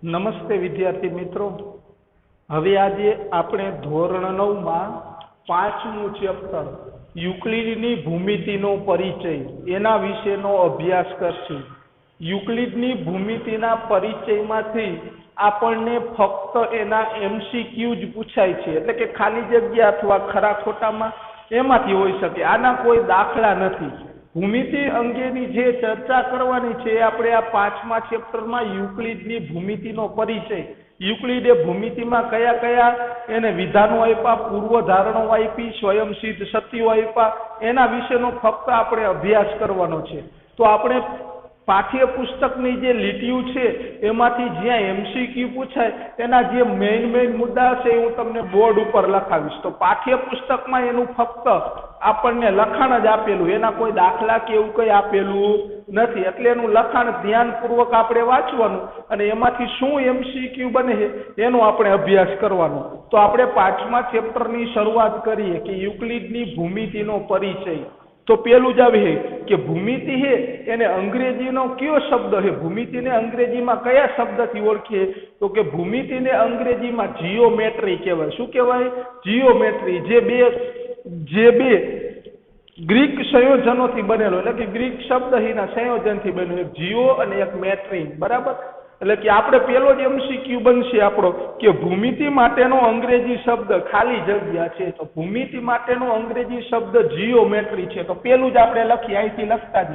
નમસ્તે વિદ્યાર્થી મિત્રો. હવે આજે આપણે ધોરણ 9 માં પાંચમું ચેપ્ટર યુક્લિડની ભૂમિતિનો પરિચય એના વિશેનો અભ્યાસ કરશું. યુક્લિડની ભૂમિતિના પરિચયમાંથી આપણને ફક્ત એના MCQ જ પૂછાય છે, એટલે કે ખાલી જગ્યા અથવા ખરા ખોટામાં એમાંથી હોઈ શકે. આના કોઈ દાખલા નથી. ભૂમિતિ અંગેની જે ચર્ચા કરવાની છે એ આપણે આ પાંચમા ચેપ્ટરમાં યુક્લિડની ભૂમિતિનો પરિચય, યુક્લિડે ભૂમિતિમાં કયા કયા એને વિધાનો આપ્યા, પૂર્વધારણો આપી, સ્વયંસિદ્ધ સત્યો આપ્યા, એના વિશેનો ફક્ત આપણે અભ્યાસ કરવાનો છે. તો આપણે પાઠ્યપુસ્તકની જે લીટીઓ છે એમાંથી જ્યાં MCQ પૂછાય એના જે મેઇન મુદ્દા છે હું તમને બોર્ડ ઉપર લખાવીશ. તો પાઠ્યપુસ્તકમાં એનું ફક્ત આપણને લખાણ જ આપેલું, એના કોઈ દાખલા કે એવું કંઈ આપેલું નથી. એટલે એનું લખાણ ધ્યાનપૂર્વક આપણે વાંચવાનું અને એમાંથી શું MCQ બને છે એનો આપણે અભ્યાસ કરવાનો. તો આપણે પાંચમા ચેપ્ટરની શરૂઆત કરીએ કે યુક્લિડની ભૂમિતિનો પરિચય. તો પેલું જ આવે કે ભૂમિતિ છે એને અંગ્રેજીનો કયો શબ્દ છે, ભૂમિતિને અંગ્રેજીમાં કયા શબ્દથી ઓળખીએ? તો કે ભૂમિતિને અંગ્રેજીમાં જીઓમેટ્રી કહેવાય. શું કહેવાય? જીઓમેટ્રી. જે બે ગ્રીક સંયોજનોથી બનેલો, એટલે કે ગ્રીક શબ્દના સંયોજનથી બનેલો, એક જીઓ અને એક મેટ્રી. બરાબર? એટલે કે આપણે પેલો જ MCQ બનશે આપણો કે ભૂમિતિ માટેનો અંગ્રેજી શબ્દ ખાલી જગ્યા છે. તો ભૂમિતિ માટેનો અંગ્રેજી શબ્દ જીઓમેટ્રી છે. તો પેલું જ આપણે લખીએ, અહીંથી લખતા જ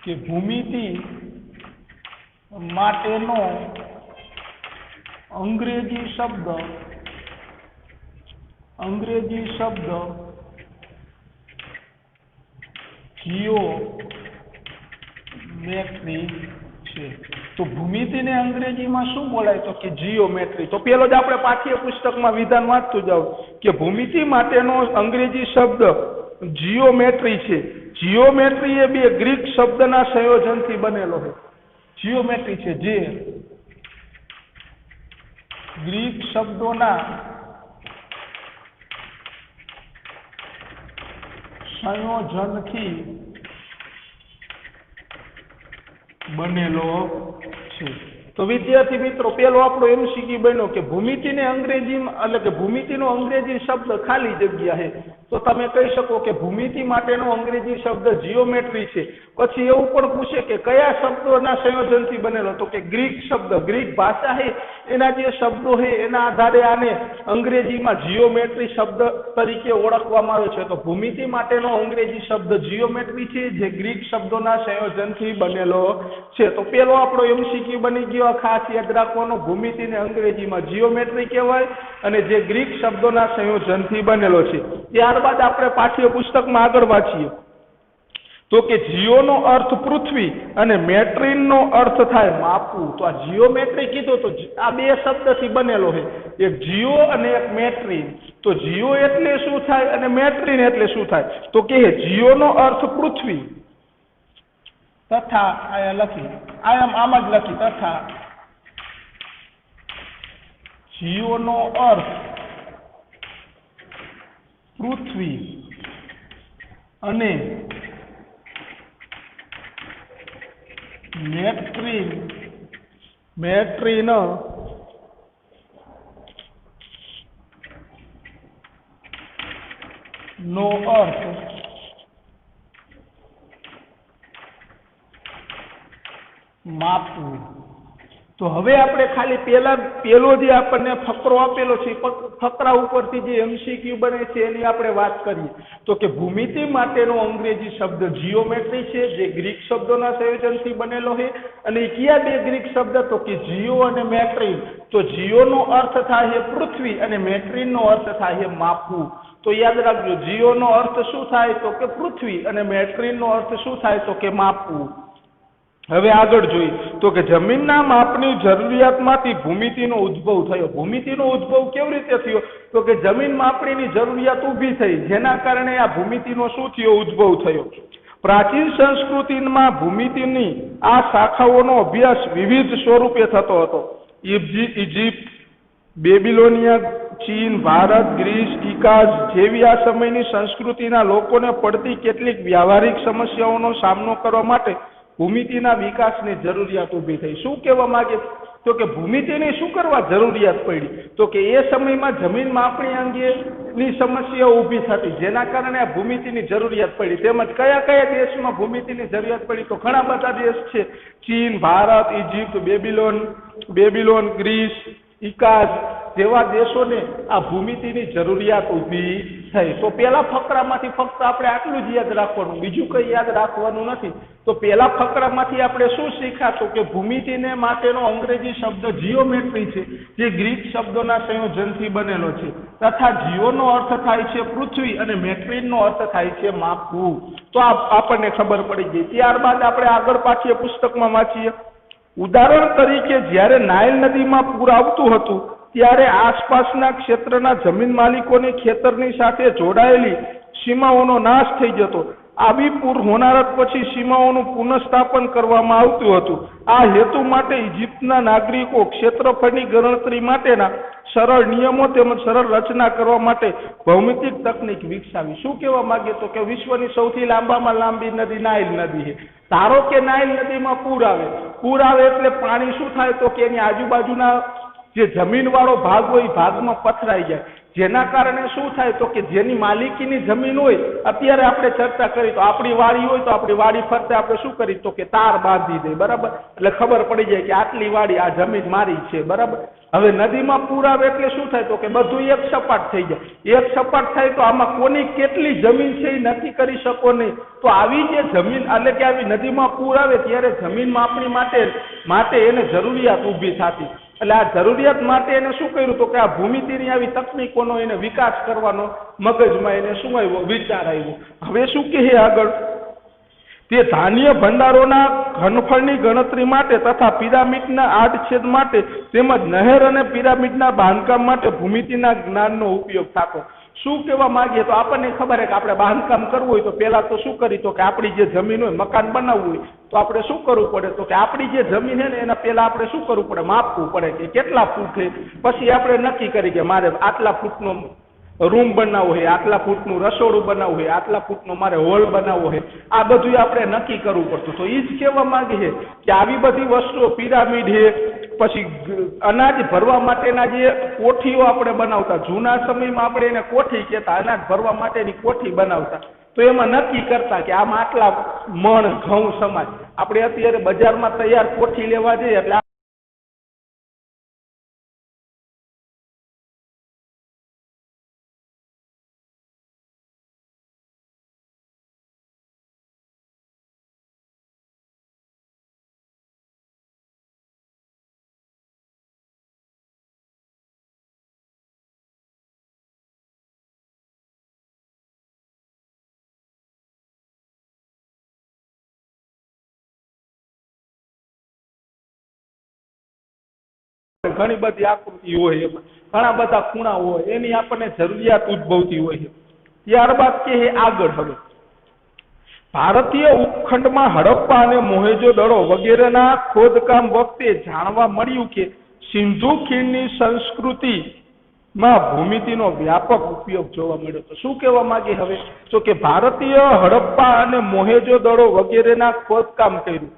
કે ભૂમિતિ માટેનો અંગ્રેજી શબ્દ જીઓમેટ્રી છે. તો ભૂમિતિને અંગ્રેજીમાં શું બોલાય? તો કે જીઓમેટ્રી. તો પેલો જ આપણે પાઠ્યપુસ્તકમાં વિધાન વાંચતું જાવ કે ભૂમિતિ માટેનો અંગ્રેજી શબ્દ જીઓમેટ્રી છે. જીઓમેટ્રી એ બે ગ્રીક શબ્દના સંયોજનથી બનેલો છે. જીઓમેટ્રી છે જે ગ્રીક શબ્દોના સંયોજનથી બનેલો છે. તો વિદ્યાર્થી મિત્રો, પેલો આપણો MCQ બન્યો કે ભૂમિતિને અંગ્રેજીમાં, એટલે કે ભૂમિતિનો અંગ્રેજી શબ્દ ખાલી જગ્યા છે. તો તમે કહી શકો કે ભૂમિતિ માટેનો અંગ્રેજી શબ્દ જીઓમેટ્રી છે. પછી એવું પણ પૂછે કે કયા શબ્દોના સંયોજનથી બનેલો? તો કે ગ્રીક શબ્દ, ગ્રીક ભાષા છે એના જે શબ્દો છે એના આધારે આને અંગ્રેજીમાં જીઓમેટ્રી શબ્દ તરીકે ઓળખવામાં આવે છે. તો ભૂમિતિ માટેનો અંગ્રેજી શબ્દ જીઓમેટ્રી છે જે ગ્રીક શબ્દોના સંયોજનથી બનેલો છે. તો પેલો આપણો MCQ બની ગયો. ખાસ યાદ રાખવાનો, ભૂમિતિને અંગ્રેજીમાં જીઓમેટ્રી કહેવાય અને જે ગ્રીક શબ્દોના સંયોજનથી બનેલો છે. ત્યારબાદ આપણે પાઠ્યપુસ્તકમાં આગળ વાંચીએ તો કે જીઓનો અર્થ પૃથ્વી અને મેટ્રીનનો અર્થ થાય માપવું. તો આ જીઓમેટ્રી કીધો તો આ બે શબ્દથી બનેલો છે, એક જીઓ અને એક મેટ્રીન. તો જીઓ એટલે શું થાય અને મેટ્રીન એટલે શું થાય? તો કે જીઓનો અર્થ પૃથ્વી તથા આયા લખી, આમ જ લખી, તથા જીઓનો અર્થ પૃથ્વી અને મેટ્રીન નો અર્થ માપવું. તો હવે આપણે ખાલી પેલો જે આપણને ફકરો આપેલો છે ફકરા ઉપરથી જે MCQ બને છે એની આપણે વાત કરીએ. તો કે ભૂમિતિ માટેનો અંગ્રેજી શબ્દ જીઓમેટ્રી છે જે ગ્રીક શબ્દોના સંયોજનથી બનેલો છે. અને કયા બે ગ્રીક શબ્દ? તો કે જીઓ અને મેટ્રીન. તો જીઓનો અર્થ થાય પૃથ્વી અને મેટ્રીનનો અર્થ થાય માપવું. તો યાદ રાખજો, જીઓનો અર્થ શું થાય? તો કે પૃથ્વી અને મેટ્રીનનો અર્થ શું થાય? તો કે માપવું. હવે આગળ જોઈએ તો કે જમીનના માપની જરૂરિયાતમાંથી ભૂમિતિનો ઉદ્ભવ થયો. ભૂમિતિનો ઉદ્ભવ કેવી રીતે થયો? તો કે જમીન માપણીની જરૂરિયાત ઊભી થઈ, જેના કારણે આ ભૂમિતિનો શું થયો? ઉદ્ભવ થયો. પ્રાચીન સંસ્કૃતિમાં ભૂમિતિની આ શાખાઓનો અભ્યાસ વિવિધ સ્વરૂપે થતો હતો. ઇજિપ્ત, બેબીલોનિયા, ચીન, ભારત, ગ્રીસ, ઇકાઝ જેવી આ સમયની સંસ્કૃતિના લોકોને પડતી કેટલીક વ્યવહારિક સમસ્યાઓનો સામનો કરવા માટે ભૂમિતિના વિકાસની જરૂરિયાત ઊભી થઈ. શું કહેવા માંગે? તો કે ભૂમિતિની શું કરવા જરૂરિયાત પડી? તો કે એ સમયમાં જમીન માપણી અંગેની સમસ્યાઓ ઊભી થતી, જેના કારણે આ ભૂમિતિની જરૂરિયાત પડી. તેમજ કયા કયા દેશમાં ભૂમિતિની જરૂરિયાત પડી? તો ઘણા બધા દેશ છે, ચીન, ભારત, ઇજિપ્ત, બેબીલોન, ગ્રીસ, ઇકાસ જેવા દેશોને આ ભૂમિતિની જરૂરિયાત ઊભી થઈ. તો પેલા ફકરામાંથી ફક્ત આપણે આટલું જ યાદ રાખવાનું, બીજું કંઈ યાદ રાખવાનું નથી. તો પેલા ફકરામાંથી આપણે શું શીખાશું કે ભૂમિતિને માટેનો અંગ્રેજી શબ્દ જીઓમેટ્રી છે, જે ગ્રીક શબ્દોના સંયોજનથી બનેલો છે, તથા જીઓનો અર્થ થાય છે પૃથ્વી અને મેટ્રીનનો અર્થ થાય છે માપવું. તો આપણને ખબર પડી ગઈ. ત્યારબાદ આપણે આગળ પાછળ પુસ્તકમાં વાંચીએ. ઉદાહરણ તરીકે જ્યારે નાઇલ નદીમાં પૂર આવતું હતું ત્યારે આસપાસના ક્ષેત્રના જમીન માલિકોની ખેતરની સાથે જોડાયેલી સીમાઓનો નાશ થઈ જતો. આવી પૂર હોનારત પછી સીમાઓનું પુનઃસ્થાપન કરવામાં આવતું હતું. આ હેતુ માટે ઇજિપ્તના નાગરિકો ક્ષેત્રફળની ગણતરી માટેના સરળ નિયમો તેમજ સરળ રચના કરવા માટે ભૌમિતિક તકનીક વિકસાવી. શું કહેવા માંગે? તો કે વિશ્વની સૌથી લાંબામાં લાંબી નદી નાઇલ નદી છે. ધારો કે નાઇલ નદીમાં પૂર આવે એટલે પાણી શું થાય? તો કે એની આજુબાજુના જે જમીનવાળો ભાગ હોય એ ભાગમાં પથરાઈ જાય, જેના કારણે શું થાય? તો કે જેની માલિકીની જમીન હોય, અત્યારે આપણે ચર્ચા કરી તો આપણી વાડી હોય તો આપણી વાડી ફરતે આપણે શું કરી? તો કે તાર બાંધી દે, બરાબર? એટલે ખબર પડી જાય કે આટલી વાડી, આ જમીન મારી છે, બરાબર? હવે નદીમાં પૂર આવે એટલે શું થાય? તો કે બધું એક સપાટ થઈ જાય. એક સપાટ થાય તો આમાં કોની કેટલી જમીન છે એ નક્કી કરી શકો નહીં. તો આવી જે જમીન, એટલે કે આવી નદીમાં પૂર આવે ત્યારે જમીન માપણી માટે એને જરૂરિયાત ઊભી થતી. એટલે આ જરૂરિયાત માટે એને શું કર્યું? તો કે આ ભૂમિતિની આવી તકનીકોનો એને વિકાસ કરવાનો મગજમાં એને શું આવ્યો? વિચાર આવ્યો. હવે શું કહે આગળ? તે ધાન્ય ભંડારોના ઘનફળની ગણતરી માટે તથા પિરામિડના આડછેદ માટે તેમજ નહેર અને પિરામિડના બાંધકામ માટે ભૂમિતિના જ્ઞાનનો ઉપયોગ થતો. શું કહેવા માંગીએ? તો આપણને ખબર છે કે આપણે બાંધકામ કરવું હોય તો પહેલા તો શું કરી? તો કે આપણી જે જમીન હોય, મકાન બનાવવું હોય તો આપણે શું કરવું પડે? તો કે આપણી જે જમીન છે ને એના પહેલા આપણે શું કરવું પડે? માપવું પડે કે કેટલા ફૂટ છે. પછી આપણે નક્કી કરી કે મારે આટલા ફૂટનો રૂમ બનાવવો છે, આટલા ફૂટનું રસોડું બનાવવું છે, આટલા ફૂટનો મારે હોલ બનાવવો છે. આ બધું આપણે નક્કી કરવું પડતું. તો એ જ કહેવા માંગે છે કે આવી બધી વસ્તુઓ, પિરામિડ છે, પછી અનાજ ભરવા માટેના જે કોઠીઓ આપણે બનાવતા, જૂના સમયમાં આપણે એને કોઠી કહેતા, અનાજ ભરવા માટેની કોઠી બનાવતા. તો એમાં નક્કી કરતા કે આમાં આટલા મણ ઘઉં સમાજ. આપણે અત્યારે બજારમાં તૈયાર કોઠી લેવા જઈએ એટલે ઘણી બધી આકૃતિ હોય, ઘણા બધા ખૂણા હોય, એની આપણને જરૂરિયાત ઉદ્ભવતી હોય છે. ત્યારબાદ કે આગળ હવે ભારતીય ઉપખંડમાં હડપ્પા અને મોહેંજો-દડો વગેરેના ખોદકામ વખતે જાણવા મળ્યું કે સિંધુ ખીણની સંસ્કૃતિમાં ભૂમિતિનો વ્યાપક ઉપયોગ જોવા મળ્યો. તો શું કહેવા માંગે હવે? તો કે ભારતીય હડપ્પા અને મોહેંજો-દડો વગેરેના ખોદકામ કર્યું.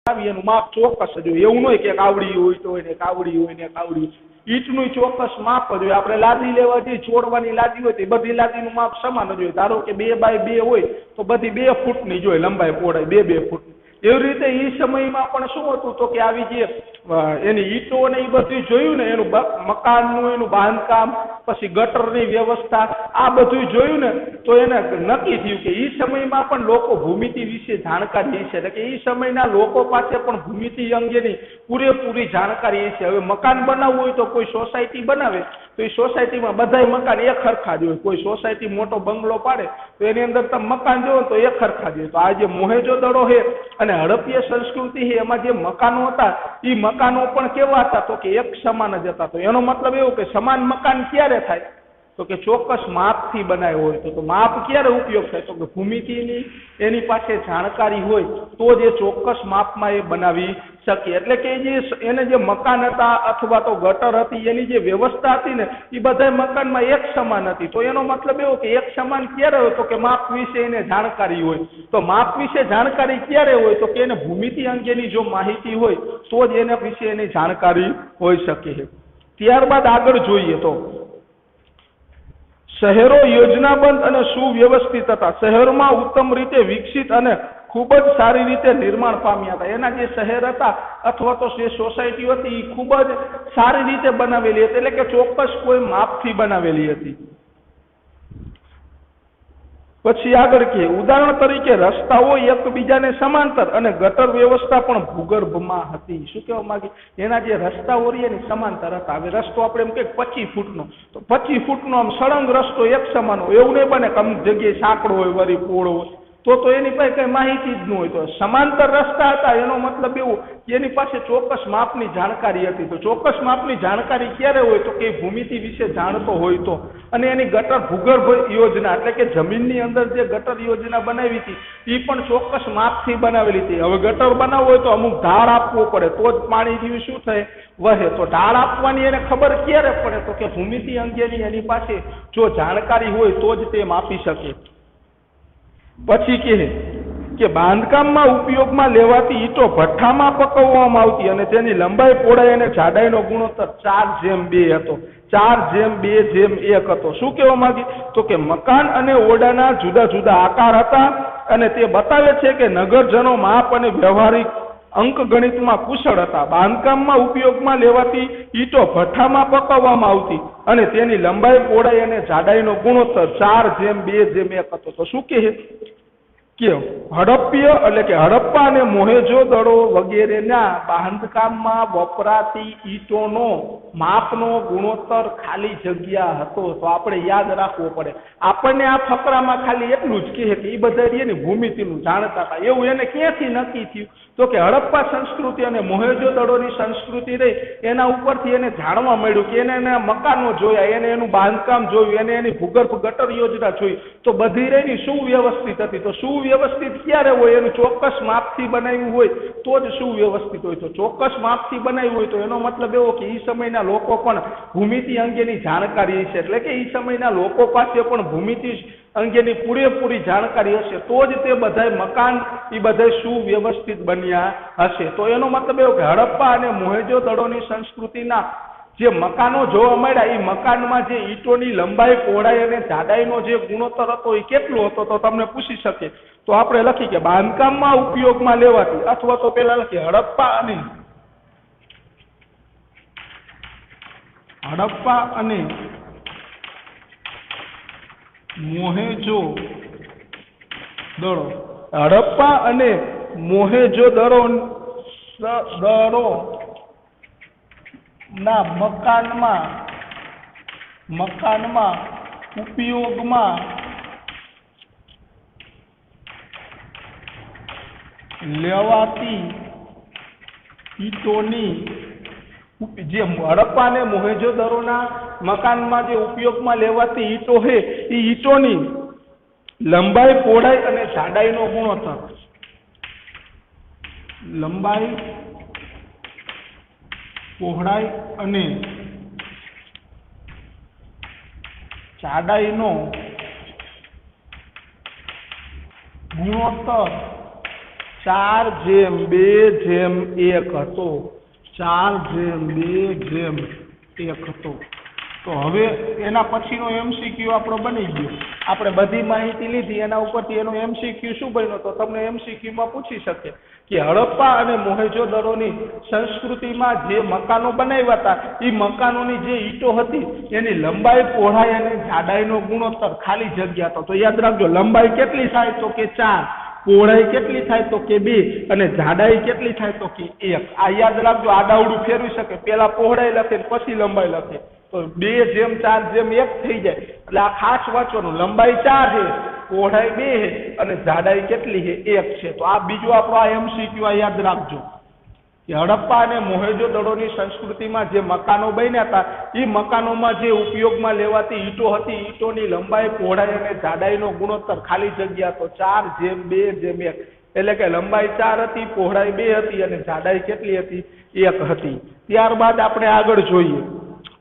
એનું માપ ચોક્કસ જ હોય. એવું નહીં કે કાવડી હોય તો એને કાવડી હોય ને કાવડી. ઈંટનું ચોક્કસ માપ જ હોય. આપણે લાદી લેવા જઈએ, છોડવાની લાદી હોય તો બધી લાદીનું માપ સમાન જ હોય. ધારો કે 2 બાય 2 હોય તો બધી 2 ફૂટની જ હોય, લંબાઈ પહોળાઈ 2 ફૂટની. એવી રીતે એ સમયમાં પણ શું હતું? તો કે આવી જે એની ઈંટો ને એ બધું જોયું ને, એનું મકાનનું એનું બાંધકામ, પછી ગટરની વ્યવસ્થા, આ બધું જોયું ને તો એને નક્કી થયું કે એ સમયમાં પણ લોકો ભૂમિતિ વિશે જાણકારી છે, એટલે કે એ સમયના લોકો પાસે પણ ભૂમિતિ અંગેની પૂરેપૂરી જાણકારી છે. હવે મકાન બનાવવું હોય તો કોઈ સોસાયટી બનાવે તો એ સોસાયટીમાં બધાય મકાન એક સરખા જ હોય. કોઈ સોસાયટી મોટો બંગલો પાડે તો એની અંદર તમે મકાન જોવો તો એક સરખા જ હોય. તો આ જે મોહેજો-દડો છે અને હડપ્પીય સંસ્કૃતિ છે એમાં જે મકાનો હતા એ મકાનો પણ કેવા હતા તો કે એક સમાન જ હતા. તો એનો મતલબ એવો કે સમાન મકાન ક્યારે થાય તો કે ચોક્કસ માપથી બનાવ્યો હોય. તો માપ ક્યારે ઉપયોગ થાય તો કે ભૂમિતિની એની પાસે જાણકારી હોય તો જ એ ચોક્કસ માપમાં એ બનાવી શકે. એટલે કે એને જે મકાન હતા અથવા તો ગટર હતી એની જે વ્યવસ્થા હતી ને એ બધા મકાનમાં એક સમાન હતી. તો એનો મતલબ એવો કે એક સમાન ક્યારે હોય તો કે માપ વિશે એને જાણકારી હોય. તો માપ વિશે જાણકારી ક્યારે હોય તો કે એને ભૂમિતિ અંગેની જો માહિતી હોય તો જ એના વિશે એની જાણકારી હોઈ શકે છે. ત્યારબાદ આગળ જોઈએ તો શહેરો યોજનાબંધ અને સુવ્યવસ્થિત હતા. શહેરમાં ઉત્તમ રીતે વિકસિત અને ખૂબ જ સારી રીતે નિર્માણ પામ્યા હતા. એના જે શહેર હતા અથવા તો જે સોસાયટીઓ હતી એ ખૂબ જ સારી રીતે બનાવેલી હતી, એટલે કે ચોક્કસ કોઈ માપથી બનાવેલી હતી. પછી આગળ કે ઉદાહરણ તરીકે રસ્તાઓ એકબીજાને સમાંતર અને ગટર વ્યવસ્થા પણ ભૂગર્ભમાં હતી. શું કહેવા માંગે એના જે રસ્તાઓ એની સમાંતર હતા. હવે રસ્તો આપણે એમ કે 25 ફૂટનો તો 25 ફૂટનો આમ સળંગ રસ્તો એક સમાન હોય એવું નહીં બને કે અમુક જગ્યાએ સાંકડો હોય વળી પોળો હોય તો એની પાસે કઈ માહિતી જ ન હોય. તો સમાંતર રસ્તા હતા એનો મતલબ એવું કે એની પાસે ચોક્કસ માપની જાણકારી હતી. તો ચોક્કસ માપની જાણકારી ક્યારે હોય તો કે ભૂમિતિ વિશે જાણતો હોય તો. અને એની ગટર ભૂગર્ભ યોજના એટલે કે જમીનની અંદર જે ગટર યોજના બનાવી હતી એ પણ ચોક્કસ માપથી બનાવેલી હતી. હવે ગટર બનાવવો હોય તો અમુક ઢાળ આપવો પડે તો જ પાણી જેવું શું થાય વહે. તો ઢાળ આપવાની એને ખબર ક્યારે પડે તો કે ભૂમિતિ અંગેની એની પાસે જો જાણકારી હોય તો જ તે માપી શકે. પછી કે બાંધકામમાં ઉપયોગમાં લેવાતી ઈંટો ભઠ્ઠામાં પકવવામાં આવતી અને તેની લંબાઈ પહોળાઈ અને જાડાઈનો ગુણોત્તર 4:2 હતો. 4:2:1 હતો. શું કહેવા માંગી તો કે મકાન અને ઓરડાના જુદા જુદા આકાર હતા અને તે બતાવે છે કે નગરજનો માપ અને વ્યવહારિક અંકગણિતમાં કુશળ હતા. બાંધકામમાં ઉપયોગમાં લેવાતી ઈંટો ભઠ્ઠામાં પકવવામાં આવતી અને તેની લંબાઈ પહોળાઈ અને જાડાઈનો ગુણોત્તર 4:2:1 હતો. તો શું કહે કે હડપ્પીય એટલે કે હડપ્પા અને મોહેજો-દડો વગેરેના બાંધકામમાં વપરાતી ઈંટોનો માપનો ગુણોત્તર ખાલી જગ્યા હતો. તો આપણે યાદ રાખવો પડે. આપણને આ ફકરામાં ખાલી એટલું જ કહે કે એ બધા એની ભૂમિતિનું જાણતા હતા. એવું એને ક્યાંથી નક્કી થયું તો કે હડપ્પા સંસ્કૃતિ અને મોહેજો-દડોની સંસ્કૃતિ રહી એના ઉપરથી એને જાણવા મળ્યું કે એને એના મકાનો જોયા, એને એનું બાંધકામ જોયું, એને એની ભૂગર્ભ ગટર યોજના જોઈ તો બધી રહી સુવ્યવસ્થિત હતી. તો સુવ્યવસ્થિત ક્યારે હોય એનું ચોક્કસ માપથી બનાવ્યું હોય તો જ સુવ્યવસ્થિત હોય. તો ચોક્કસ માપથી બનાવ્યું હોય તો એનો મતલબ એવો કે એ સમયના લોકો પણ ભૂમિતિ અંગેની જાણકારી છે, એટલે કે એ સમયના લોકો પાસે પણ ભૂમિતિ અંગેની પૂરેપૂરી જાણકારી હશે તો જ તે બધાય મકાન એ બધાય સુવ્યવસ્થિત બન્યા હશે. તો એનો મતલબ એવો કે હડપ્પા અને મોહેજો-દડોની સંસ્કૃતિના જે મકાનો જોવા મળ્યા એ મકાનમાં જે ઈંટોની લંબાઈ પહોળાઈ અને જાડાઈનો જે ગુણોત્તર હતો એ કેટલો હતો તો તમને પૂછી શકે. તો આપણે લખી કે બાંધકામમાં ઉપયોગમાં લેવાતી અથવા તો પેલા લખી હડપ્પા અને મોહેજો-દડો. હડપ્પા અને મોહેજો-દડો ના મકાનમાં ઉપયોગમાં લેવાતી ઈંટોની જે હડપ્પા અને મોહેજો-દડોના મકાનમાં જે ઉપયોગમાં લેવાતી ઈંટો છે એ ઈંટોની લંબાઈ પહોળાઈ અને જાડાઈનો ગુણોત્તર. લંબાઈ પહોળાઈ અને જાડાઈનો ગુણોત્તર 4:2:1 હતો. 4:2:1 હતો. તો હવે એના પછીનો એમસીક્યુ આપણો બની ગયો. આપણે બધી માહિતી લીધી, એના ઉપરથી એનો એમસીક્યુ શું બન્યો? તો તમને એમસીક્યુમાં પૂછી શકે કે હડપ્પા અને મોહેંજો-દડોની સંસ્કૃતિમાં જે મકાનો બનાવ્યા હતા એ મકાનોની જે ઈંટો હતી એની લંબાઈ, પહોળાઈ અને જાડાઈનો ગુણોત્તર ખાલી જગ્યા હતો. તો યાદ રાખજો, લંબાઈ કેટલી થાય? તો કે 4, પહોળાઈ કેટલી થાય? તો કે 2, અને જાડાઈ કેટલી થાય? તો કે 1. આ યાદ રાખજો, આડાવડું ફેરવી શકે, પેલા પહોળાઈ લખે પછી લંબાઈ લખે તો 2:4:1 થઈ જાય. એટલે આ ખાસ વાંચવાનું, લંબાઈ 4 છે, પહોળાઈ 2 છે અને જાડાઈ કેટલી છે? 1 છે. તો આ બીજો આપણો આ એમસીક્યુ આ યાદ રાખજો કે હડપ્પા અને મોહેંજો-દડોની સંસ્કૃતિમાં જે મકાનો બન્યા હતા એ મકાનોમાં જે ઉપયોગમાં લેવાતી ઈંટો હતી, ઈંટોની લંબાઈ, પહોળાઈ અને જાડાઈનો ગુણોત્તર ખાલી જગ્યા તો 4:2:1. એટલે કે લંબાઈ 4 હતી, પહોળાઈ 2 હતી અને જાડાઈ કેટલી હતી? 1 હતી. ત્યારબાદ આપણે આગળ જોઈએ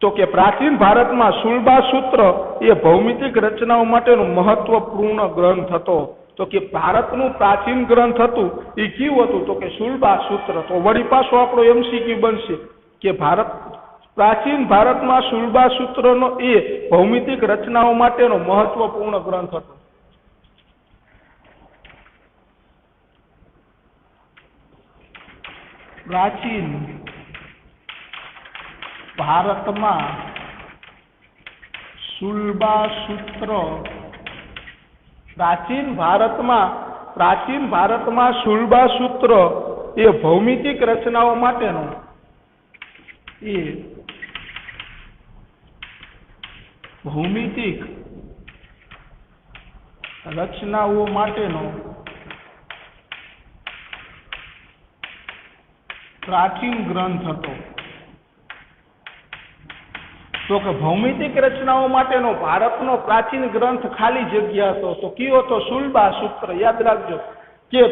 તો કે પ્રાચીન ભારતમાં શુલ્બા સૂત્ર એ ભૌમિતિક રચનાઓ માટેનો મહત્વપૂર્ણ ગ્રંથ હતો. તો કે ભારતનું પ્રાચીન ગ્રંથ હતું એ કેવું હતું? તો કે શુલ્બા સૂત્ર. તો વળી પાછો આપણો એમસીક્યુ બનશે કે પ્રાચીન ભારતમાં શુલ્બા સૂત્રનો એ ભૌમિતિક રચનાઓ માટેનો મહત્વપૂર્ણ ગ્રંથ હતો. પ્રાચીન ભારતમાં શુલ્બા સૂત્ર, પ્રાચીન ભારતમાં શુલ્બા સૂત્ર એ ભૌમિતિક રચનાઓ માટેનો પ્રાચીન ગ્રંથ હતો. તો કે ભૌમિતિક રચનાઓ માટેનો ભારતનો પ્રાચીન ગ્રંથ ખાલી જગ્યા હતો. તો કયો હતો? શુલ્બા સૂત્ર. યાદ રાખજો કે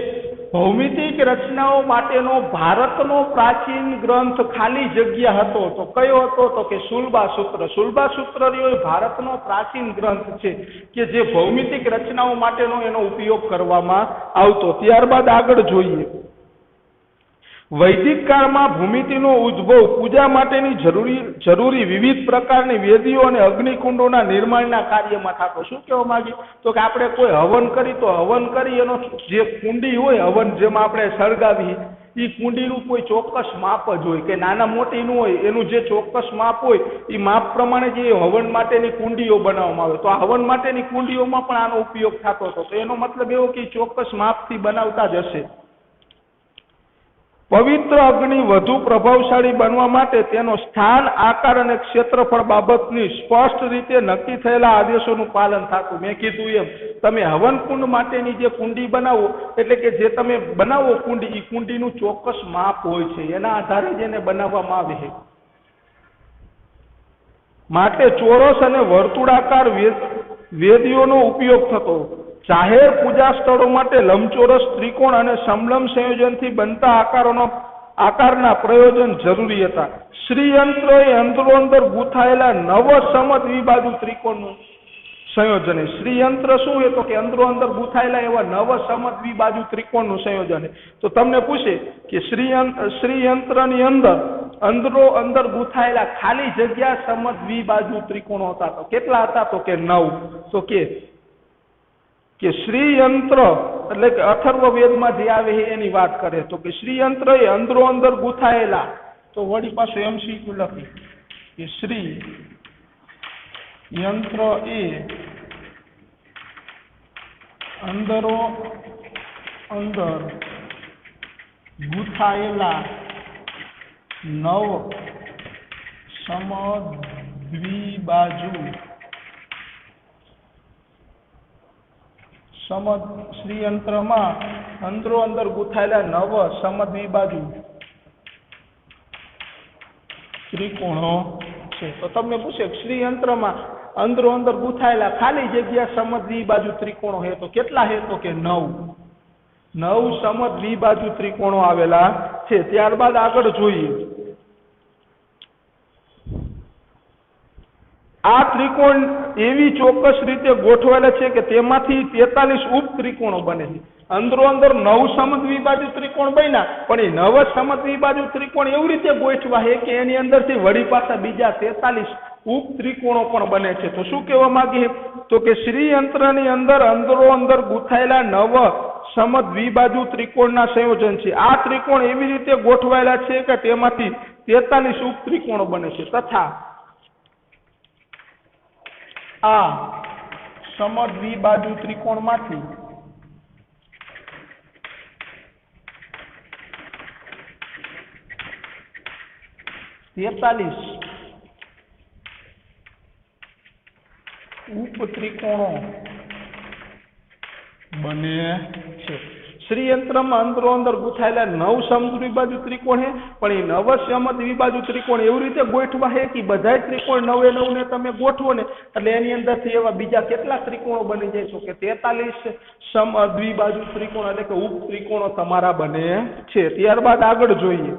ભૌમિતિક રચનાઓ માટેનો ભારતનો પ્રાચીન ગ્રંથ ખાલી જગ્યા હતો. તો કયો હતો? તો કે શુલ્બા સૂત્ર. શુલ્બા સૂત્ર એ ભારતનો પ્રાચીન ગ્રંથ છે કે જે ભૌમિતિક રચનાઓ માટેનો એનો ઉપયોગ કરવામાં આવતો. ત્યારબાદ આગળ જોઈએ, વૈદિક કાળમાં ભૂમિતિનો ઉદ્ભવ, પૂજા માટેની જરૂરી વિવિધ પ્રકારની વેદીઓ અને અગ્નિકુંડોના નિર્માણના કાર્યમાં થતો. શું કહેવા માંગી? તો કે આપણે કોઈ હવન કરી તો હવન કરી એનો જે કુંડી હોય, હવન જેમાં આપણે સળગાવી, એ કુંડીનું કોઈ ચોક્કસ માપ જ હોય કે નાના મોટીનું હોય, એનું જે ચોક્કસ માપ હોય એ માપ પ્રમાણે જે હવન માટેની કુંડીઓ બનાવવામાં આવે. તો આ હવન માટેની કુંડીઓમાં પણ આનો ઉપયોગ થતો હતો. તો એનો મતલબ એવો કે ચોક્કસ માપથી બનાવતા જ હશે. પવિત્ર અગ્નિ વધુ પ્રભાવશાળી બનવા માટે તેનો સ્થાન, આકાર અને ક્ષેત્રફળ બાબતની સ્પષ્ટ રીતે નક્કી થયેલા આદેશોનું પાલન થતું. મેં કીધું એમ, તમે હવન કુંડ માટેની જે કુંડી બનાવો, એટલે કે જે તમે બનાવો કુંડી, એ કુંડીનું ચોક્કસ માપ હોય છે, એના આધારે જ એને બનાવવામાં આવે છે. માટે ચોરસ અને વર્તુળાકાર વેદીઓનો ઉપયોગ થતો. જાહેર પૂજા સ્થળો માટે લંબચોરસ, ત્રિકોણ અને સમલંબ સંયોજનથી બનતા આકારના પ્રયોજન જરૂરી હતા. શ્રીયંત્ર એ અંદરોઅંદર ગૂંથાયેલા નવ સમ દ્વિબાજુ ત્રિકોણનું સંયોજન. શ્રીયંત્ર શું છે? તો કે અંદરોઅંદર ગૂંથાયેલા એવા નવ સમ દ્વિબાજુ ત્રિકોણનું સંયોજન. તો તમને પૂછે કે શ્રીયંત્રની અંદરોઅંદર ગૂંથાયેલા ખાલી જગ્યા સમ દ્વિબાજુ ત્રિકોણો હતા. તો કેટલા હતા? તો કે 9. તો કે શ્રીયંત્ર એટલે કે અથર્વવેદમાં જે આવે છે એની વાત કરે. તો કે શ્રીયંત્ર એ અંદરોઅંદર ગૂંથાયેલા. તો વળી પાછું એમસીક્યુ લખી કે શ્રી યંત્ર એ અંદરોઅંદર ગૂંથાયેલા 9 સમદ્વિબાજુ શ્રીયંત્રમાં અંદરોઅંદર ગૂંથાયેલા 9 સમદ્વિબાજુ ત્રિકોણો છે. તો તમને પૂછે શ્રીયંત્રમાં અંદરોઅંદર ગૂંથાયેલા ખાલી જગ્યા સમદ્વિબાજુ ત્રિકોણો છે. તો કેટલા છે? તો કે 9 સમદ્વિબાજુ ત્રિકોણો આવેલા છે. ત્યારબાદ આગળ જોઈએ, આ ત્રિકોણ એવી ચોક્કસ રીતે ગોઠવાયેલા છે કે તેમાંથી 43 ઉપ ત્રિકોણો બને છે. અંદરોઅંદર 9 સમદ્વિબાજુ ત્રિકોણ બન્યા, પણ એ 9 સમદ્વિબાજુ ત્રિકોણ એવી રીતે ગોઠવા છે કે એની અંદરથી વળી પાછા બીજા 43 ઉપત્રિકોણો પણ બને છે। તો શું કહેવા માંગીએ તો કે શ્રીયંત્રની અંદર અંદરો અંદર ગૂંથાયેલા 9 સમદ્વિબાજુ ત્રિકોણના સંયોજન છે। આ ત્રિકોણ એવી રીતે ગોઠવાયેલા છે કે તેમાંથી 43 ઉપત્રિકોણો બને છે તથા આ સમદ્વિબાજુ ત્રિકોણમાંથી 43 ઉપત્રિકોણો બને છે। શ્રીયંત્રમાં અંદરો અંદર ગૂંથાયેલા 9 સમદ્વિબાજુ ત્રિકોણ છે, પણ એ 9 સમદ્વિબાજુ ત્રિકોણ એવી રીતે ગોઠવા છે કે બધાય ત્રિકોણ 9 ને તમે ગોઠવો ને એટલે એની અંદરથી એવા બીજા કેટલા ત્રિકોણો બની જાય છે કે 43 સમદ્વિબાજુ ત્રિકોણ એટલે કે ઉપત્રિકોણો તમારા બને છે। ત્યારબાદ આગળ જોઈએ।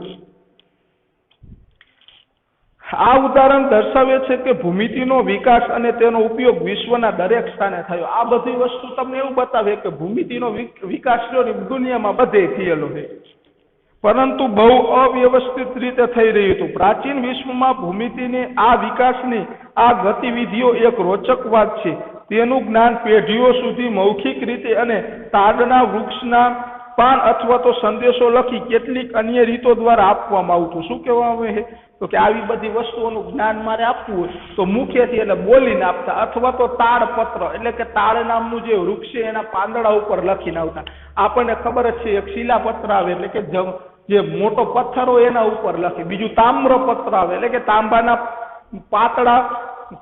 આ ઉદાહરણ દર્શાવે છે કે ભૂમિતિનો વિકાસ અને તેનો ઉપયોગ વિશ્વના દરેક સ્થાને થયો। આ બધી વસ્તુ તમને એવું બતાવે કે ભૂમિતિનો વિકાસ દુનિયામાં બધે થયેલો છે, પરંતુ બહુ અવ્યવસ્થિત રીતે થઈ રહ્યું હતું। પ્રાચીન વિશ્વમાં ભૂમિતિની આ વિકાસની આ ગતિવિધિઓ એક રોચક વાત છે। તેનું જ્ઞાન પેઢીઓ સુધી મૌખિક રીતે અને તાડના વૃક્ષના પાન અથવા તો સંદેશો લખી કેટલીક અન્ય રીતો દ્વારા આપવામાં આવતું। શું કહેવામાં આવે છે તો કે આવી બધી વસ્તુઓનું જ્ઞાન મારે આપવું હોય તો મુખ્યથી એટલે બોલીને આપતા અથવા તો તાડપત્ર એટલે કે તાડ નામનું જે વૃક્ષ છે એના પાંદડા ઉપર લખીને આવતા। આપણને ખબર જ છે એક શિલાપત્ર આવે એટલે કે જે મોટો પથ્થર હોય એના ઉપર લખે, બીજું તામ્રપત્ર આવે એટલે કે તાંબાના પાતળા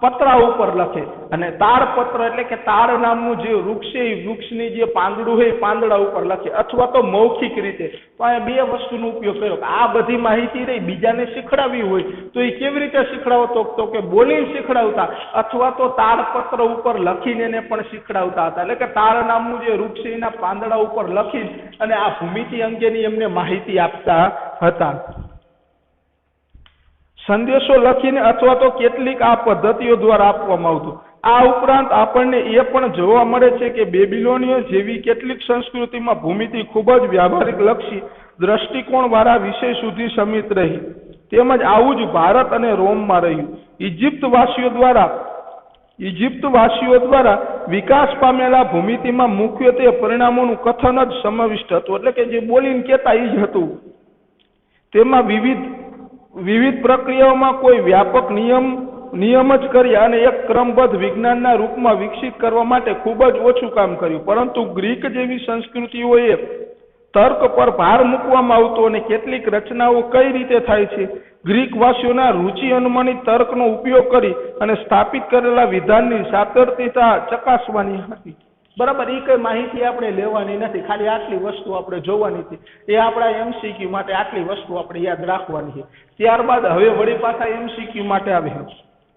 પતરા ઉપર લખે, અને તાડપત્ર એટલે કે તાડ નામનું જે વૃક્ષ છે એ વૃક્ષની જે પાંદડું હોય એ પાંદડા ઉપર લખે અથવા તો મૌખિક રીતે। તો આ બે વસ્તુનો ઉપયોગ કર્યો। આ બધી માહિતી રહી બીજાને શીખડાવી હોય તો એ કેવી રીતે શીખડાવતો તો કે બોલીને શીખડાવતા અથવા તો તાડપત્ર ઉપર લખીને એને પણ શીખડાવતા હતા। એટલે કે તાડ નામનું જે વૃક્ષ છે એના પાંદડા ઉપર લખીને અને આ ભૂમિતિ અંગેની એમને માહિતી આપતા હતા। સંદેશો લખીને અથવા તો કેટલીક આ પદ્ધતિઓ દ્વારા આપવામાં આવતું। આ ઉપરાંત આપણને એ પણ જોવા મળે છે કે બેબીલોનિયન જેવી કેટલીક સંસ્કૃતિમાં ભૂમિતિ ખૂબ જ વ્યવહારિક લક્ષી દ્રષ્ટિકોણ વાળા વિષય સુધી સીમિત રહી, તેમજ આવું જ ભારત અને રોમમાં રહ્યું। ઇજિપ્તવાસીઓ દ્વારા વિકાસ પામેલા ભૂમિતિમાં મુખ્યત્વે પરિણામોનું કથન જ સમાવિષ્ટ હતું। એટલે કે જે બોલીને કહેતા એ જ હતું। તેમાં વિવિધ પ્રક્રિયાઓમાં કોઈ વ્યાપક નિયમ જ કર્યા અને એક ક્રમબદ્ધ વિજ્ઞાનના રૂપમાં વિકસિત કરવા માટે ખૂબ જ ઓછું કામ કર્યું। પરંતુ ગ્રીક જેવી સંસ્કૃતિઓએ તર્ક પર ભાર મૂકવામાં આવતો અને કેટલીક રચનાઓ કઈ રીતે થાય છે ગ્રીકવાસીઓના રુચિ અનુમાનિત તર્કનો ઉપયોગ કરી અને સ્થાપિત કરેલા વિધાનની સાતત્યતા ચકાસવાની હતી। બરાબર, એ કઈ માહિતી આપણે લેવાની નથી, ખાલી આટલી વસ્તુ આપણે જોવાની હતી। એ આપણા એમસીક્યુ માટે આટલી વસ્તુ આપણે યાદ રાખવાની છે। ત્યારબાદ હવે વળી પાછા એમસીક્યુ માટે આવે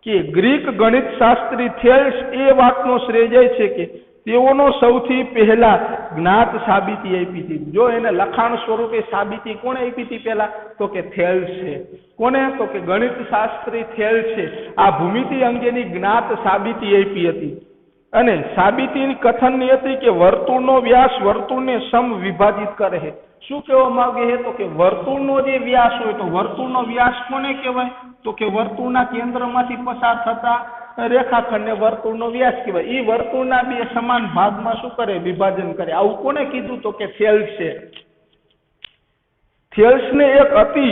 કે ગ્રીક ગણિત શાસ્ત્રી થેલ્સ એ વાતનો શ્રેય જાય છે કે તેઓનો સૌથી પહેલા જ્ઞાત સાબિતી આપી હતી। જો એને લખાણ સ્વરૂપે સાબિતી કોણે આપી હતી પહેલા તો કે થેલ્સ છે। કોને તો કે ગણિત શાસ્ત્રી થેલ્સ છે આ ભૂમિતિ અંગેની જ્ઞાત સાબિતી આપી હતી। અને સાબિતીની કથનની હતી કે વર્તુળનો વ્યાસ વર્તુળને સમ વિભાજિત કરે છે। શું કહેવા માંગે છે તો કે વર્તુળનો જે વ્યાસ હોય તો વર્તુળનો વ્યાસ કોને કહેવાય તો કે વર્તુળના કેન્દ્રમાંથી પસાર થતા રેખાખંડને વર્તુળનો વ્યાસ કહેવાય। એ વર્તુળના બે સમાન ભાગમાં શું કરે વિભાજન કરે। આવું કોને કીધું તો કે થેલ્સે। થેલ્સને એક અતિ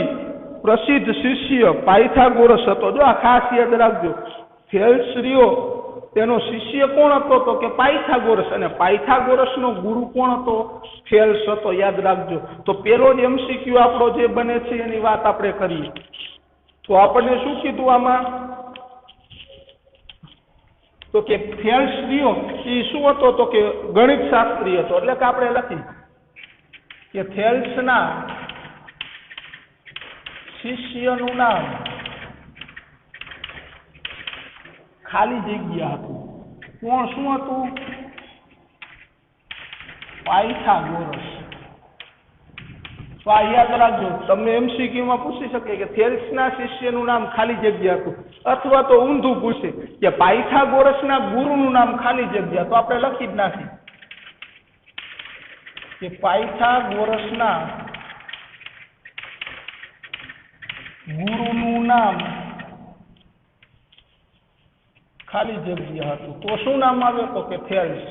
પ્રસિદ્ધ શિષ્ય પાયથાગોરસ હતો। જો આ ખાસ યાદ રાખજો, થેલ્સ રહ્યો તેનો શિષ્ય કોણ હતો તો કે પાયથાગોરસ, અને પાયથાગોરસનો ગુરુ કોણ હતો થેલ્સ હતો। યાદ રાખજો। તો પેલો જ એમસીક્યુ આપણો જે બને છે એની વાત આપણે કરીએ તો આપણને શું કીધું આમાં તો કે થેલ્સ રહ્યો એ શું હતો તો કે ગણિત શાસ્ત્રી હતો। એટલે કે આપણે લખી કે થેલ્સના શિષ્યનું નામ ખાલી જગ્યા હતું। કોણ શું હતું પાયથાગોરસ। તો આ યાદ રાખજો, તમને એમસીક્યુમાં પૂછી શકે કે થેલ્સના શિષ્યનું નામ ખાલી જગ્યા હતું, અથવા તો ઊંધું પૂછે કે પાયથાગોરસના ગુરુનું નામ ખાલી જગ્યા। તો આપણે લખી જ નાખી કે પાયથાગોરસના ગુરુનું નામ ખાલી જગ્યા હતું. તો શું નામ આવે? તો કે થેલ્સ.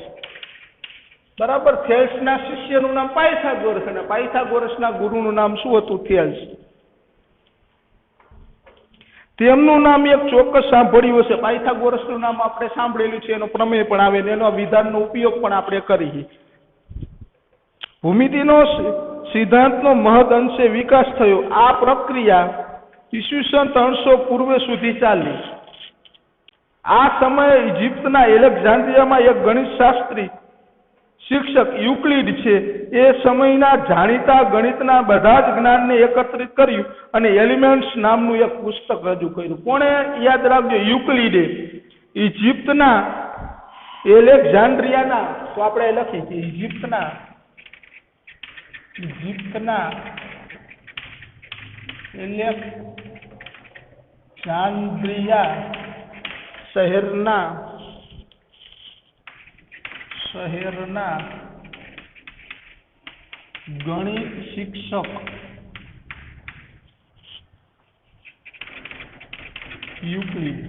બરાબર. થેલ્સના શિષ્યનું નામ પાયથાગોરસ અને પાયથાગોરસના ગુરુનું નામ શું હતું? થેલ્સ. તેમનું નામ એક ચોક્કસ સાંભળ્યું હશે. પાયથાગોરસનું નામ આપણે સાંભળેલું છે, એનો પ્રમેય પણ આવે ને એનો વિધાનનો ઉપયોગ પણ આપણે કરીએ. ભૂમિતિનો સિદ્ધાંતનો મહદ અંશે વિકાસ થયો. આ પ્રક્રિયા ઈસવીસન 300 પૂર્વે સુધી ચાલી. આ સમયે ઇજિપ્તના એલેક્ઝાન્ડ્રિયામાં એક ગણિતશાસ્ત્રી શિક્ષક યુક્લિડ છે, એ સમયના જાણીતા ગણિતના બધા જ જ્ઞાનને એકત્રિત કર્યું અને એલિમેન્ટ્સ નામનું એક પુસ્તક રજૂ કર્યું. કોણે? યાદ રાખજો, યુક્લિડે. ઇજિપ્તના એલેક્ઝાન્ડ્રિયાના, તો આપણે લખી કે ઇજિપ્તના એલેક્ઝાન્ડ્રિયા શહેરના ગણિત શિક્ષક યુક્લિડ.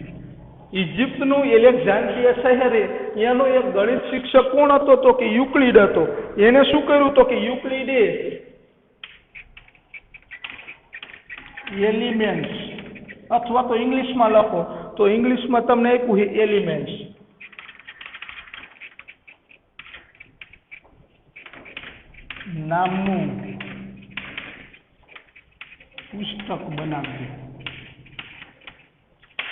ઇજિપ્તનું એલેક્ઝાન્ડ્રિયા શહેરે એનો એક ગણિત શિક્ષક કોણ હતો? તો કે યુક્લિડ હતો. એને શું કર્યું? તો કે યુક્લિડે એલિમેન્ટ્સ, અથવા તો ઇંગ્લિશમાં લખો તો ઇંગ્લિશમાં તમને આપ્યું છે એલિમેન્ટ્સ. નામનું પુસ્તક બનાવ્યું.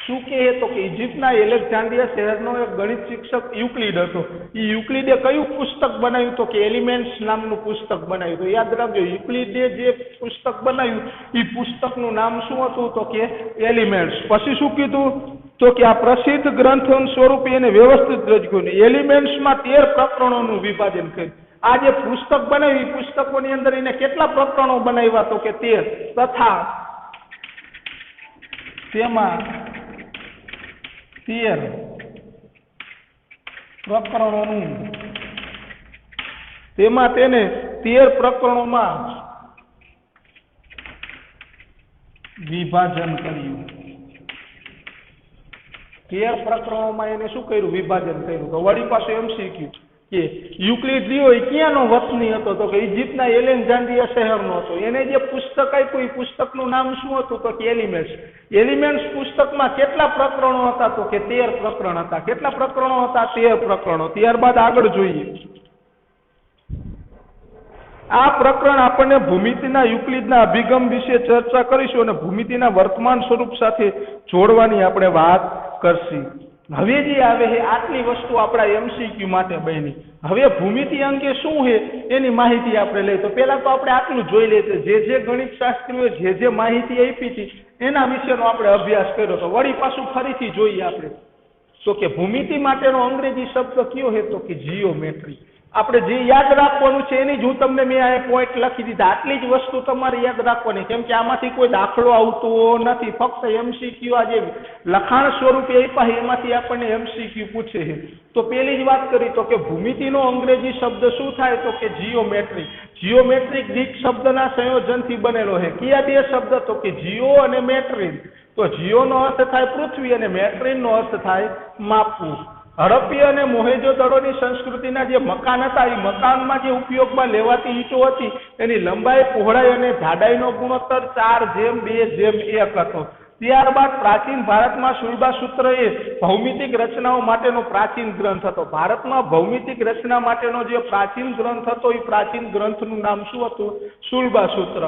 શું કહે? તો કે ઇજિપ્તના એલેક્ઝાન્ડ્રિયા શહેરનો એક ગણિત શિક્ષક યુક્લિડ હતો. એ યુક્લિડે કયું પુસ્તક બનાવ્યું? તો કે એલિમેન્ટ્સ નામનું પુસ્તક બનાવ્યું. તો યાદ રાખજો, યુક્લિડે જે પુસ્તક બનાવ્યું એ પુસ્તકનું નામ શું હતું? તો કે એલિમેન્ટ્સ. પછી શું કીધું? તો કે આ પ્રસિદ્ધ ગ્રંથ સ્વરૂપે એને વ્યવસ્થિત રજૂ કર્યું. એલિમેન્ટ્સમાં 13 પ્રકરણોનું વિભાજન કર્યું. આ જે પુસ્તક બનાવ્યું, પુસ્તકોની અંદર એને કેટલા પ્રકરણો બનાવ્યા? તો કે 13. તથા તેમાં 13 પ્રકરણોનું, તેમાં તેને 13 પ્રકરણોમાં વિભાજન કર્યું. 13 પ્રકરણોમાં એને શું કર્યું? વિભાજન કર્યું. તો વળી પાછું MCQ કે યુક્લિડ લિયો એ ક્યાંનો વતની હતો? તો કે ઇજિપ્તના એલેક્ઝાન્ડ્રિયા શહેરનો હતો. એને જે પુસ્તક આપ્યું એ પુસ્તકનું નામ શું હતું? તો કે એલિમેન્ટ્સ. એલિમેન્ટ્સ પુસ્તકમાં કેટલા પ્રકરણો હતા? તો કે 13 પ્રકરણ હતા. કેટલા પ્રકરણો હતા? 13 પ્રકરણો. ત્યારબાદ આગળ જોઈએ. આ પ્રકરણ આપણને ભૂમિતિના યુક્લિડના અભિગમ વિશે ચર્ચા કરીશું અને ભૂમિતિના વર્તમાન સ્વરૂપ સાથે જોડવાની આપણે વાત કરશી. હવે જે આવે છે આટલી વસ્તુ આપણા MCQ માટે બની. હવે ભૂમિતિ અંગે શું છે એની માહિતી આપણે લઈએ. તો પહેલા તો આપણે આટલું જોઈ લઈએ, જે ગણિત શાસ્ત્રીઓએ જે માહિતી આપી હતી એના વિશેનો આપણે અભ્યાસ કર્યો. તો વળી પાછું ફરીથી જોઈએ આપણે. તો કે ભૂમિતિ માટેનો અંગ્રેજી શબ્દ કયો છે? તો કે જીઓમેટ્રી. આપણે જે યાદ રાખવાનું છે એની જ હું તમને મેં આ પોઈન્ટ લખી દીધા. આટલી જ વસ્તુ તમારે યાદ રાખવાની, કેમ કે આમાંથી કોઈ દાખલો આવતો નથી. ફક્ત MCQ આ જે લખાણ સ્વરૂપે આપ્યા એમાંથી આપણને MCQ પૂછે છે. તો પહેલી જ વાત કરી તો કે ભૂમિતિનો અંગ્રેજી શબ્દ શું થાય? તો કે જીઓમેટ્રી. જીઓમેટ્રિક ગ્રીક શબ્દના સંયોજનથી બનેલો છે. કયા બે શબ્દ? તો કે જીઓ અને મેટ્રિન. તો જીઓનો અર્થ થાય પૃથ્વી અને મેટ્રિનનો અર્થ થાય માપવું. હડપ્પા અને મોહેંજો-દડોની સંસ્કૃતિના જે મકાન હતા એ મકાનમાં જે ઉપયોગમાં લેવાતી ઈંટો હતી એની લંબાઈ, પહોળાઈ અને જાડાઈનો ગુણોત્તર 4:2:1 હતો. ત્યારબાદ પ્રાચીન ભારતમાં શુલ્બાસૂત્ર એ ભૌમિતિક રચનાઓ માટેનો પ્રાચીન ગ્રંથ હતો. ભારતમાં ભૌમિતિક રચના માટેનો જે પ્રાચીન ગ્રંથ હતો એ પ્રાચીન ગ્રંથનું નામ શું હતું? શુલ્બાસૂત્ર.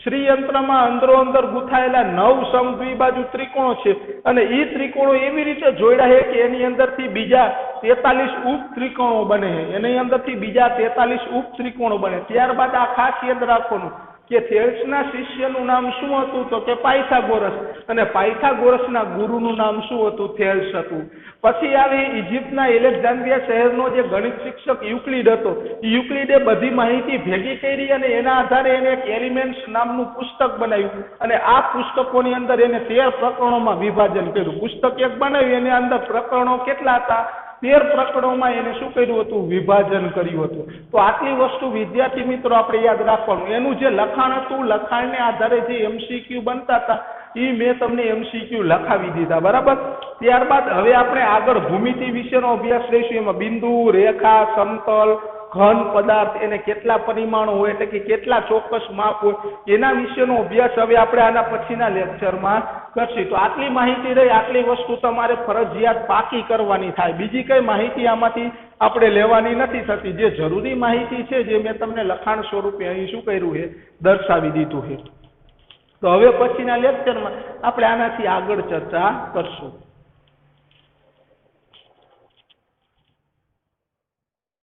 શ્રીયંત્રમાં અંદરો અંદર ગૂંથાયેલા 9 સમદ્વિબાજુ ત્રિકોણો છે અને એ ત્રિકોણો એવી રીતે જોડ્યા છે કે એની અંદરથી બીજા 43 ઉપ ત્રિકોણો બને છે. એની અંદરથી બીજા 43 ઉપ ત્રિકોણો બને. ત્યારબાદ આ ખાસ યાદ રાખવાનું કે થેલ્સના શિષ્યનું નામ શું હતું? તો કે પાયથાગોરસ. અને પાયથાગોરસના ગુરુનું નામ શું હતું? થેલ્સ હતું. પછી આવે ઇજિપ્તના એલેક્ઝાન્ડ્રિયા શહેરનો જે ગણિત શિક્ષક યુક્લિડ હતો. યુક્લિડે બધી માહિતી ભેગી કરી અને એના આધારે એને એક એલિમેન્ટ્સ નામનું પુસ્તક બનાવ્યું અને આ પુસ્તકોની અંદર એને 13 પ્રકરણોમાં વિભાજન કર્યું. પુસ્તક એક બનાવ્યું, એની અંદર પ્રકરણો કેટલા હતા? 13 પ્રકરણોમાં એને શું કર્યું હતું? વિભાજન કર્યું હતું. તો આટલી વસ્તુ વિદ્યાર્થી મિત્રો આપણે યાદ રાખવાનું. એનું જે લખાણ હતું, લખાણને આધારે જે MCQ બનતા હતા એ મેં તમને MCQ લખાવી દીધા, બરાબર. ત્યારબાદ હવે આપણે આગળ ભૂમિતિ વિશેનો અભ્યાસ લઈશું. એમાં બિંદુ, રેખા, સમતલ, ઘન પદાર્થ, એને કેટલા પરિમાણો હોય એટલે કે કેટલા ચોક્કસ માપ હોય, એના વિશેનો અભ્યાસ હવે આપણે આના પછીના લેક્ચરમાં કરશું. તો આટલી માહિતી રહી, આટલી વસ્તુ તમારે ફરજિયાત પાકી કરવાની થાય. બીજી કઈ માહિતી આમાંથી આપણે લેવાની નથી થતી. જે જરૂરી માહિતી છે, જે મેં તમને લખાણ સ્વરૂપે અહીં શું કર્યું છે, દર્શાવી દીધું છે. તો હવે પછીના લેક્ચરમાં આપણે આનાથી આગળ ચર્ચા કરશું.